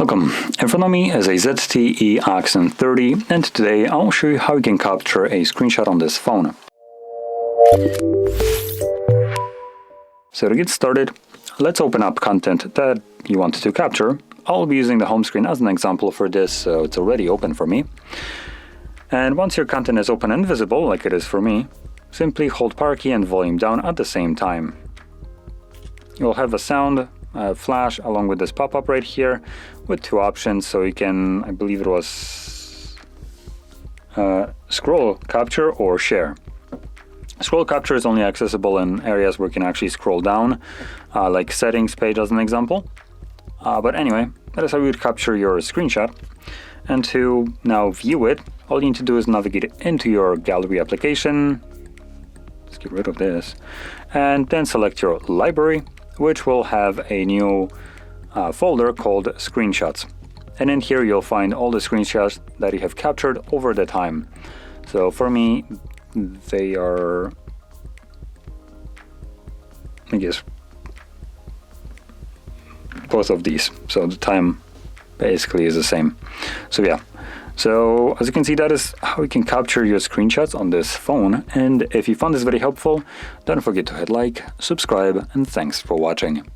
Welcome. In front of me is a ZTE Axon 30, and today I'll show you how you can capture a screenshot on this phone. So to get started, let's open up content that you want to capture. I'll be using the home screen as an example for this, so it's already open for me. And once your content is open and visible, like it is for me, simply hold power key and volume down at the same time. You'll have a sound flash along with this pop-up right here with two options, so you can, I believe it was scroll capture or share. Scroll capture is only accessible in areas where you can actually scroll down, like settings page as an example. But anyway, that is how you would capture your screenshot. And to now view it, all you need to do is navigate into your gallery application. Let's get rid of this. And then select your library, which will have a new folder called screenshots. And in here you'll find all the screenshots that you have captured over the time. So for me, they are, I guess, both of these. So the time basically is the same. So yeah. So as you can see, that is how you can capture your screenshots on this phone. And if you found this very helpful, don't forget to hit like, subscribe, and thanks for watching.